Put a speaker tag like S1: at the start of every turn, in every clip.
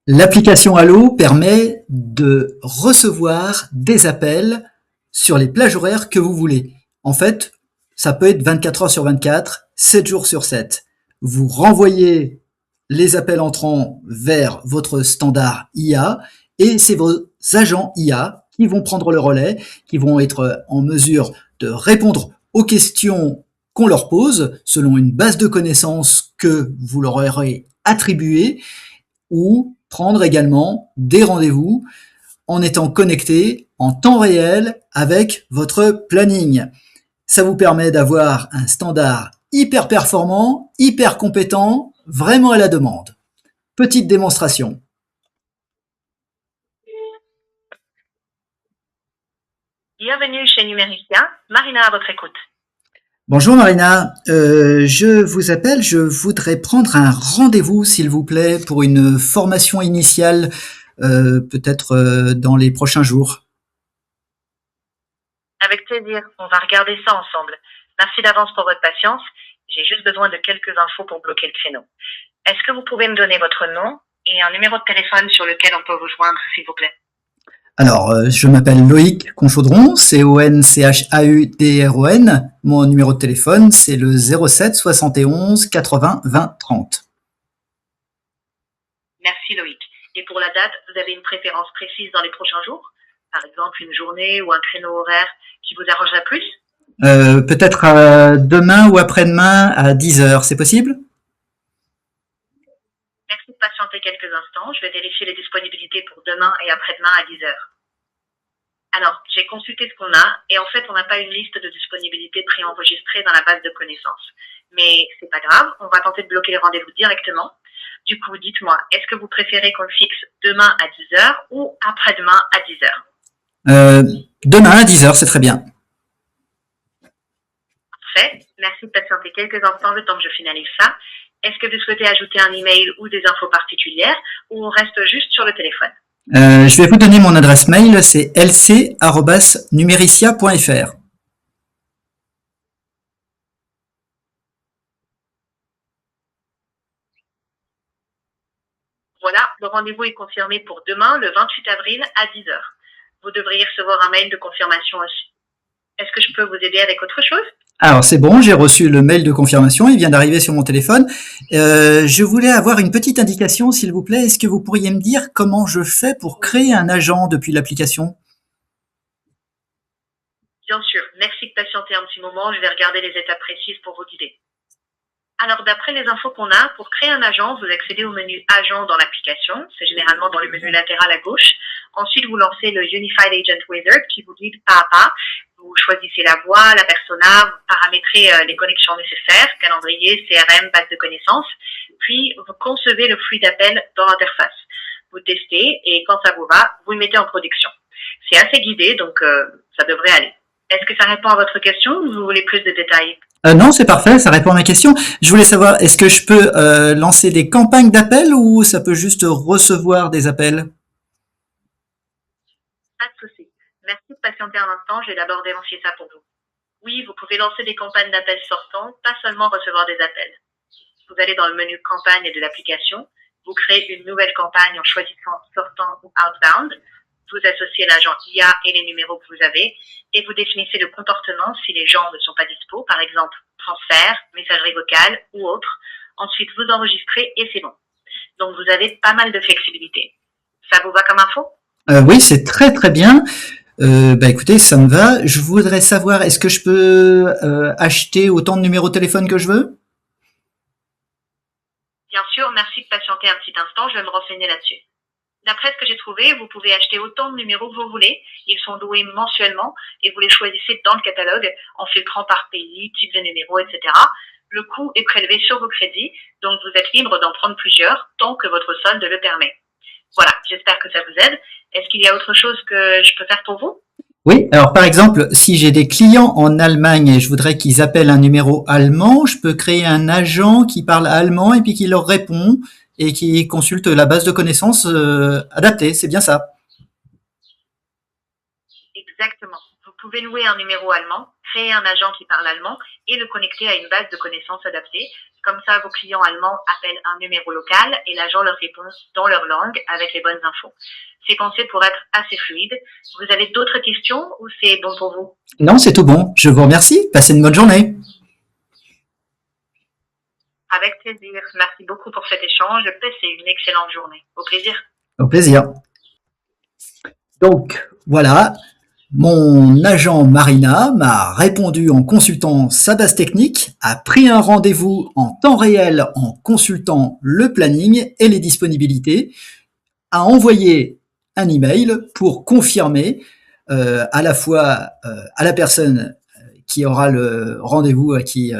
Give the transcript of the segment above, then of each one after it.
S1: L'application Allo permet de recevoir des appels sur les plages horaires que vous voulez. En fait, ça peut être 24 heures sur 24, 7 jours sur 7. Vous renvoyez les appels entrants vers votre standard IA et c'est vos agents IA qui vont prendre le relais, qui vont être en mesure de répondre aux questions qu'on leur pose selon une base de connaissances que vous leur aurez attribuée ou prendre également des rendez-vous en étant connecté en temps réel avec votre planning. Ça vous permet d'avoir un standard hyper performant, hyper compétent, vraiment à la demande. Petite démonstration.
S2: Bienvenue chez Numéricia, Marina à votre écoute.
S1: Bonjour Marina, je vous appelle, je voudrais prendre un rendez-vous s'il vous plaît pour une formation initiale, peut-être dans les prochains jours.
S2: Avec plaisir, on va regarder ça ensemble. Merci d'avance pour votre patience. J'ai juste besoin de quelques infos pour bloquer le créneau. Est-ce que vous pouvez me donner votre nom et un numéro de téléphone sur lequel on peut vous joindre, s'il vous plaît?
S1: Alors, je m'appelle Loïc Conchaudron, Conchaudron. Mon numéro de téléphone, c'est le 07 71 80 20 30.
S2: Merci Loïc. Et pour la date, vous avez une préférence précise dans les prochains jours? Par exemple, une journée ou un créneau horaire qui vous arrangerait plus?
S1: Peut-être demain ou après-demain à 10 heures, c'est possible?
S2: Merci de patienter quelques instants. Je vais vérifier les disponibilités pour demain et après-demain à 10 heures. Alors, j'ai consulté ce qu'on a et en fait, on n'a pas une liste de disponibilités préenregistrée dans la base de connaissances. Mais c'est pas grave, on va tenter de bloquer les rendez-vous directement. Du coup, dites-moi, est-ce que vous préférez qu'on le fixe demain à 10 heures ou après-demain à 10 heures?
S1: Demain à 10 heures, c'est très bien.
S2: Parfait. Merci de patienter quelques instants le temps que je finalise ça. Est-ce que vous souhaitez ajouter un email ou des infos particulières ou on reste juste sur le téléphone?
S1: Je vais vous donner mon adresse mail, c'est lc@numericia.fr.
S2: Voilà, le rendez-vous est confirmé pour demain, le 28 avril à 10 heures. Vous devriez recevoir un mail de confirmation aussi. Est-ce que je peux vous aider avec autre chose?
S1: Alors c'est bon, j'ai reçu le mail de confirmation, il vient d'arriver sur mon téléphone. Je voulais avoir une petite indication, s'il vous plaît. Est-ce que vous pourriez me dire comment je fais pour créer un agent depuis l'application?
S2: Bien sûr, merci de patienter un petit moment, je vais regarder les étapes précises pour vous guider. Alors, d'après les infos qu'on a, pour créer un agent, vous accédez au menu Agent dans l'application. C'est généralement dans le menu latéral à gauche. Ensuite, vous lancez le Unified Agent Wizard qui vous guide pas à pas. Vous choisissez la voix, la persona, vous paramétrez les connexions nécessaires, calendrier, CRM, base de connaissances. Puis, vous concevez le flux d'appel dans l'interface. Vous testez et quand ça vous va, vous le mettez en production. C'est assez guidé, donc ça devrait aller. Est-ce que ça répond à votre question ou vous voulez plus de détails?
S1: Non, c'est parfait, ça répond à ma question. Je voulais savoir, est-ce que je peux lancer des campagnes d'appels ou ça peut juste recevoir des appels?
S2: Pas de souci. Merci de patienter un instant, je vais d'abord dénoncer ça pour vous. Oui, vous pouvez lancer des campagnes d'appels sortants, pas seulement recevoir des appels. Vous allez dans le menu campagne de l'application, vous créez une nouvelle campagne en choisissant sortant ou outbound, vous associez l'agent IA et les numéros que vous avez, et vous définissez le comportement si les gens ne sont pas dispo, par exemple transfert, messagerie vocale ou autre. Ensuite, vous enregistrez et c'est bon. Donc, vous avez pas mal de flexibilité. Ça vous va comme info?
S1: Oui, c'est très très bien. Écoutez, ça me va. Je voudrais savoir, est-ce que je peux acheter autant de numéros de téléphone que je veux?
S2: Bien sûr, merci de patienter un petit instant, je vais me renseigner là-dessus. D'après ce que j'ai trouvé, vous pouvez acheter autant de numéros que vous voulez. Ils sont loués mensuellement et vous les choisissez dans le catalogue en filtrant par pays, type de numéro, etc. Le coût est prélevé sur vos crédits, donc vous êtes libre d'en prendre plusieurs tant que votre solde le permet. Voilà, j'espère que ça vous aide. Est-ce qu'il y a autre chose que je peux faire pour vous?
S1: Oui, alors par exemple, si j'ai des clients en Allemagne et je voudrais qu'ils appellent un numéro allemand, je peux créer un agent qui parle allemand et puis qui leur répond et qui consulte la base de connaissances adaptée, c'est bien ça.
S2: Exactement. Vous pouvez louer un numéro allemand, créer un agent qui parle allemand et le connecter à une base de connaissances adaptée. Comme ça, vos clients allemands appellent un numéro local et l'agent leur répond dans leur langue avec les bonnes infos. C'est pensé pour être assez fluide. Vous avez d'autres questions ou c'est bon pour vous?
S1: Non, c'est tout bon. Je vous remercie. Passez une bonne journée.
S2: Avec plaisir. Merci beaucoup pour cet échange. Passez une excellente journée. Au plaisir.
S1: Au plaisir. Donc, voilà. Mon agent Marina m'a répondu en consultant sa base technique, a pris un rendez-vous en temps réel en consultant le planning et les disponibilités, a envoyé un email pour confirmer à la fois à la personne qui aura le rendez-vous à qui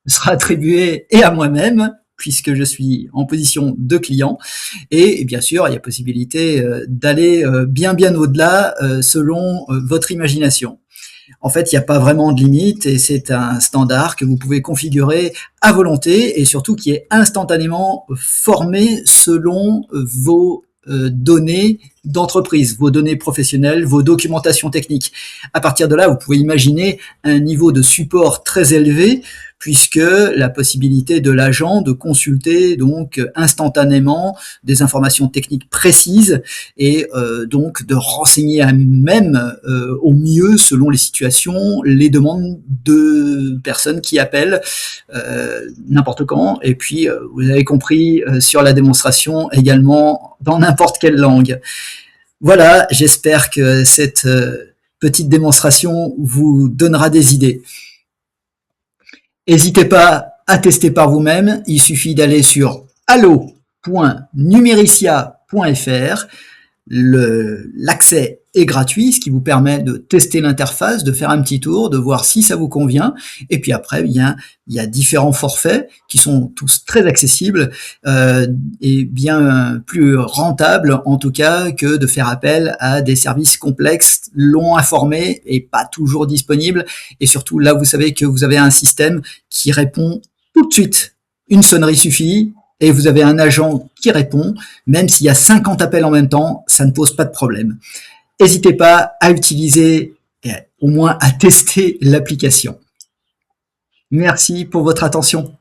S1: sera attribué et à moi-même, puisque je suis en position de client. Et bien sûr, il y a possibilité d'aller bien au-delà selon votre imagination. En fait, il n'y a pas vraiment de limite et c'est un standard que vous pouvez configurer à volonté et surtout qui est instantanément formé selon vos données d'entreprise, vos données professionnelles, vos documentations techniques. À partir de là, vous pouvez imaginer un niveau de support très élevé puisque la possibilité de l'agent de consulter donc instantanément des informations techniques précises et donc de renseigner à même au mieux selon les situations, les demandes de personnes qui appellent n'importe quand. Et puis vous avez compris sur la démonstration également dans n'importe quelle langue. Voilà, j'espère que cette petite démonstration vous donnera des idées. N'hésitez pas à tester par vous-même, il suffit d'aller sur allo.numericia.fr. L'accès est gratuit, ce qui vous permet de tester l'interface, de faire un petit tour, de voir si ça vous convient. Et puis après, bien, il y a différents forfaits qui sont tous très accessibles et bien plus rentables en tout cas que de faire appel à des services complexes, longs à former et pas toujours disponibles. Et surtout, là, vous savez que vous avez un système qui répond tout de suite. Une sonnerie suffit. Et vous avez un agent qui répond, même s'il y a 50 appels en même temps, ça ne pose pas de problème. N'hésitez pas à utiliser, et au moins à tester l'application. Merci pour votre attention.